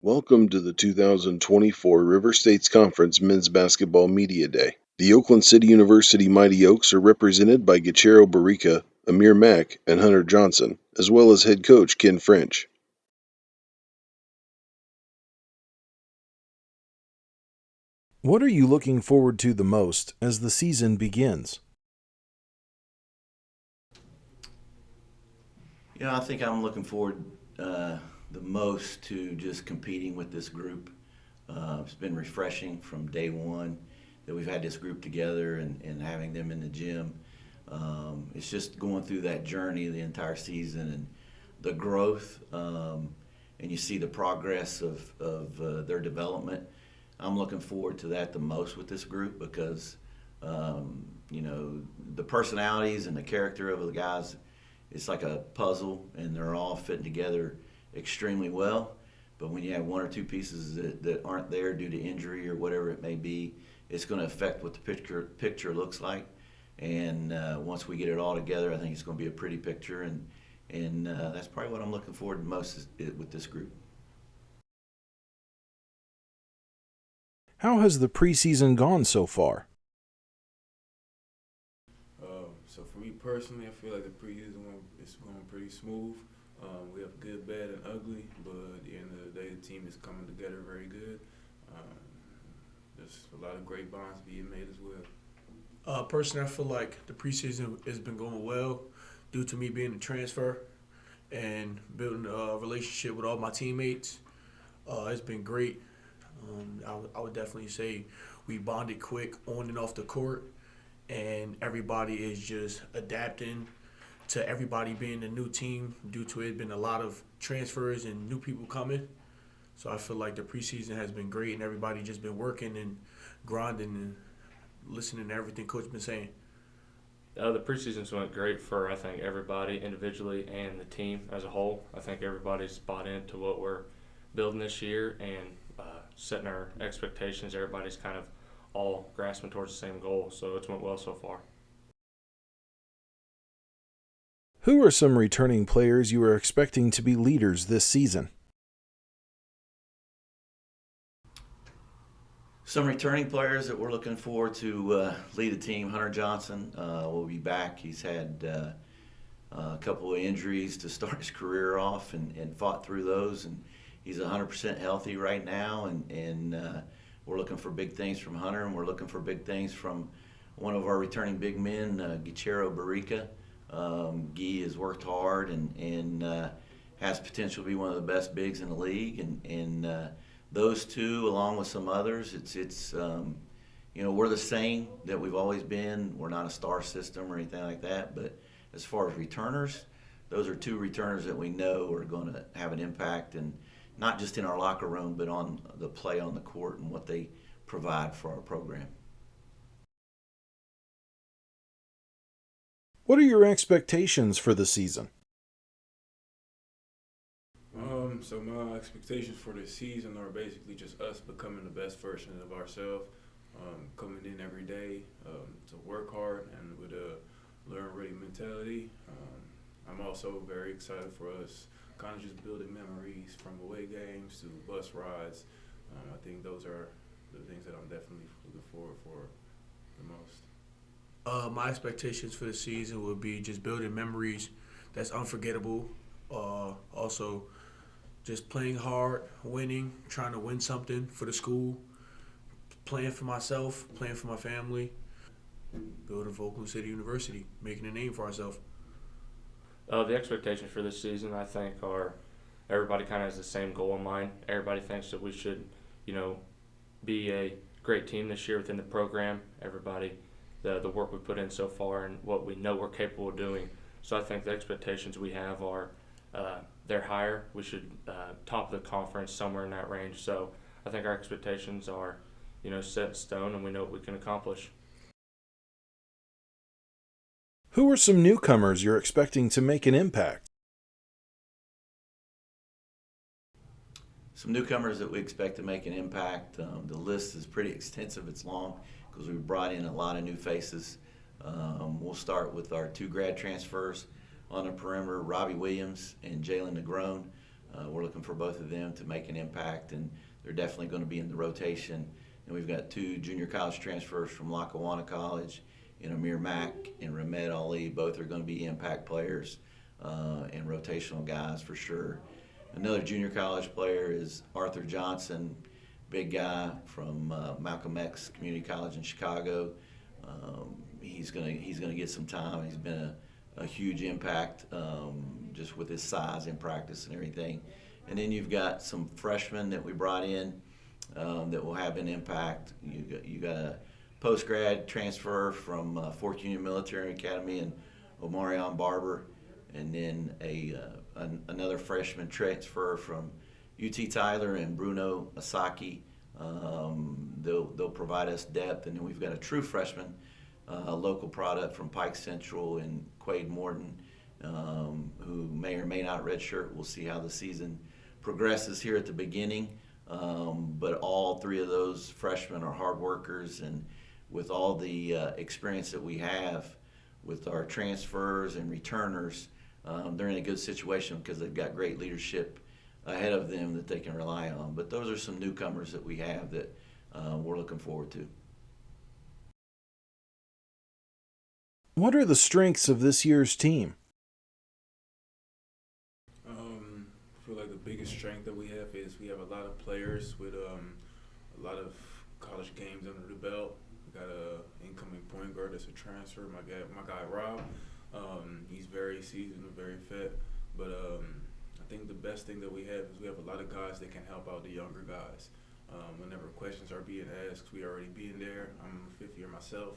Welcome to the 2024 River States Conference Men's Basketball Media Day. The Oakland City University Mighty Oaks are represented by Gichairo Berika, Amir Mack, and Hunter Johnson, as well as head coach Ken French. What are you looking forward to the most as the season begins? I think I'm looking forward the most to just competing with this group. It's been refreshing from day one that we've had this group together and having them in the gym. It's just going through that journey the entire season and the growth, and you see the progress of their development. I'm looking forward to that the most with this group because, the personalities and the character of the guys, it's like a puzzle, and they're all fitting together extremely well. But when you have one or two pieces that aren't there due to injury or whatever it may be, it's going to affect what the picture looks like. And once we get it all together, I think it's going to be a pretty picture, and that's probably what I'm looking forward to most with this group. How has the preseason gone so far? So for me personally, I feel like the preseason is going pretty smooth. We have good, bad, and ugly, but at the end of the day, the team is coming together very good. There's a lot of great bonds being made as well. Personally, I feel like the preseason has been going well due to me being a transfer and building a relationship with all my teammates. It's been great. I would definitely say we bonded quick on and off the court, and everybody is just adapting to everybody being a new team due to it been a lot of transfers and new people coming. So I feel like the preseason has been great, and everybody just been working and grinding and listening to everything Coach been saying. The preseason's went great for, I think, everybody individually and the team as a whole. I think everybody's bought into what we're building this year and setting our expectations. Everybody's kind of all grasping towards the same goal, so it's went well so far. Who are some returning players you are expecting to be leaders this season? Some returning players that we're looking for to lead the team. Hunter Johnson will be back. He's had a couple of injuries to start his career off and fought through those, and he's 100% healthy right now, and we're looking for big things from Hunter, and we're looking for big things from one of our returning big men, Gichairo Berika. Guy has worked hard and has potential to be one of the best bigs in the league, and those two, along with some others, it's we're the same that we've always been. We're not a star system or anything like that, but as far as returners, those are two returners that we know are going to have an impact, and not just in our locker room, but on the play on the court and what they provide for our program. What are your expectations for the season? So my expectations for this season are basically just us becoming the best version of ourselves, coming in every day to work hard and with a learn-ready mentality. I'm also very excited for us kind of just building memories from away games to bus rides. I think those are the things that I'm definitely looking forward for the most. My expectations for the season would be just building memories that's unforgettable. Also, just playing hard, winning, trying to win something for the school, playing for myself, playing for my family, building for Oakland City University, making a name for ourselves. The expectations for this season, I think, are everybody kind of has the same goal in mind. Everybody thinks that we should, be a great team this year within the program. Everybody, the work we put in so far and what we know we're capable of doing. So I think the expectations we have are they're higher. We should top the conference somewhere in that range. So I think our expectations are, set in stone, and we know what we can accomplish. Who are some newcomers you're expecting to make an impact? Some newcomers that we expect to make an impact. The list is pretty extensive. It's long because we brought in a lot of new faces. We'll start with our two grad transfers on the perimeter, Robbie Williams and Jalen Negron. We're looking for both of them to make an impact, and they're definitely going to be in the rotation. And we've got 2 junior college transfers from Lackawanna College, and Amir Mack and Ramed Ali. Both are going to be impact players and rotational guys for sure. Another junior college player is Arthur Johnson, big guy from Malcolm X Community College in Chicago. He's gonna get some time. He's been a huge impact just with his size in practice and everything. And then you've got some freshmen that we brought in that will have an impact. You got a post-grad transfer from Fort Union Military Academy and Omarion Barber, and then another freshman transfer from UT Tyler and Bruno Asaki. They'll provide us depth, and then we've got a true freshman, a local product from Pike Central and Quade Morton, who may or may not redshirt. We'll see how the season progresses here at the beginning. But all 3 of those freshmen are hard workers, and with all the experience that we have with our transfers and returners, they're in a good situation because they've got great leadership ahead of them that they can rely on. But those are some newcomers that we have that we're looking forward to. What are the strengths of this year's team? I feel like the biggest strength that we have is we have a lot of players with a lot of college games under the belt. We got a incoming point guard that's a transfer. My guy Rob. He's very seasoned and very fit. But I think the best thing that we have is we have a lot of guys that can help out the younger guys. Whenever questions are being asked, we already being there. I'm a 5th year myself.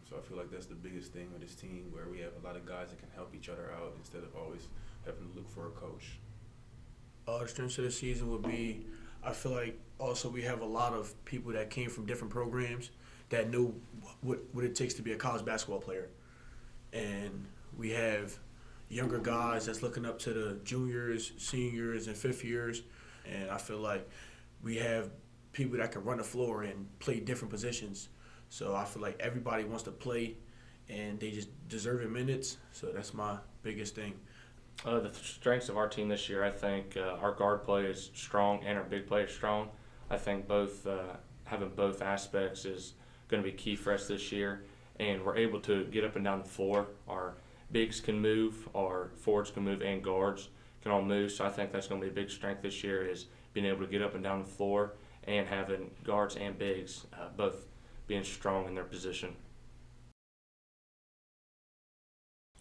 So I feel like that's the biggest thing with this team, where we have a lot of guys that can help each other out instead of always having to look for a coach. The strengths of the season would be, I feel like also we have a lot of people that came from different programs that knew what it takes to be a college basketball player. And we have younger guys that's looking up to the juniors, seniors, and 5th years. And I feel like we have people that can run the floor and play different positions. So I feel like everybody wants to play, and they just deserve minutes. So that's my biggest thing. The strengths of our team this year, I think our guard play is strong and our big play is strong. I think having both aspects is going to be key for us this year. And we're able to get up and down the floor. Our bigs can move, our forwards can move, and guards can all move. So I think that's going to be a big strength this year, is being able to get up and down the floor and having guards and bigs both being strong in their position.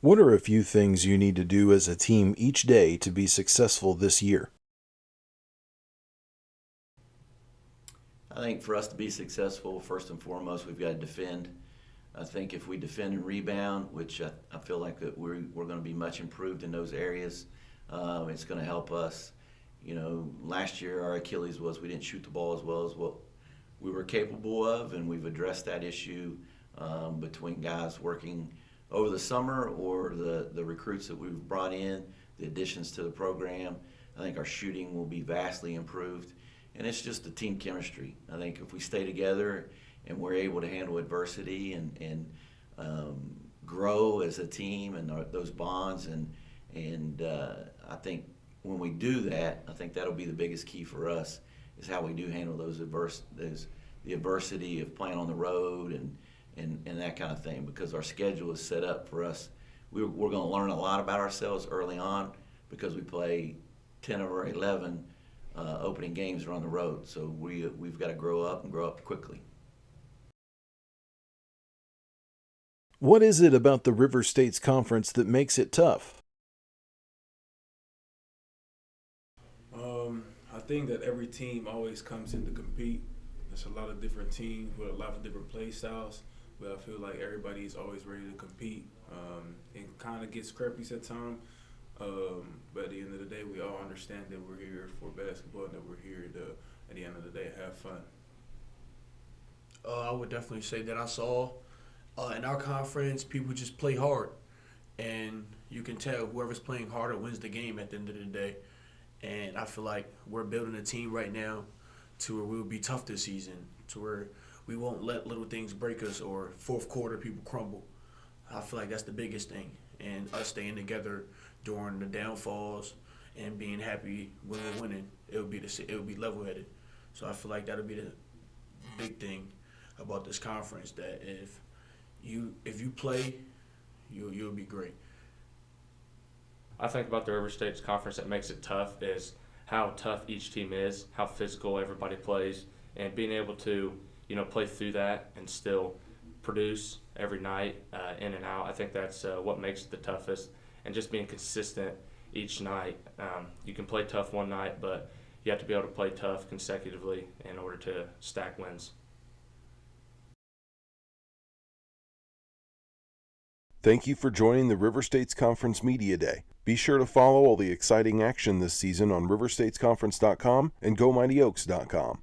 What are a few things you need to do as a team each day to be successful this year? I think for us to be successful, first and foremost, we've got to defend. I think if we defend and rebound, which I feel like that we're going to be much improved in those areas, it's going to help us. Last year our Achilles was we didn't shoot the ball as well as what we were capable of, and we've addressed that issue between guys working over the summer or the recruits that we've brought in, the additions to the program. I think our shooting will be vastly improved, and it's just the team chemistry. I think if we stay together and we're able to handle adversity and grow as a team and those bonds, and I think when we do that, I think that'll be the biggest key for us, is how we do handle the adversity of playing on the road and that kind of thing, because our schedule is set up for us. We're going to learn a lot about ourselves early on because we play 10 of our 11 opening games are on the road. So we've got to grow up and grow up quickly. What is it about the River States Conference that makes it tough? I think that every team always comes in to compete. There's a lot of different teams with a lot of different play styles, but I feel like everybody's always ready to compete. It kind of gets scrappy at times, but at the end of the day, we all understand that we're here for basketball and that we're here to, at the end of the day, have fun. I would definitely say that I saw in our conference, people just play hard, and you can tell whoever's playing harder wins the game at the end of the day. And I feel like we're building a team right now to where we'll be tough this season, to where we won't let little things break us or fourth quarter people crumble. I feel like that's the biggest thing, and us staying together during the downfalls and being happy when we're winning, it would be level headed. So I feel like that'll be the big thing about this conference, that if you play, you'll be great. I think about the River States Conference that makes it tough is how tough each team is, how physical everybody plays, and being able to, play through that and still produce every night, in and out. I think that's what makes it the toughest, and just being consistent each night. You can play tough one night, but you have to be able to play tough consecutively in order to stack wins. Thank you for joining the River States Conference Media Day. Be sure to follow all the exciting action this season on riverstatesconference.com and GoMightyOaks.com.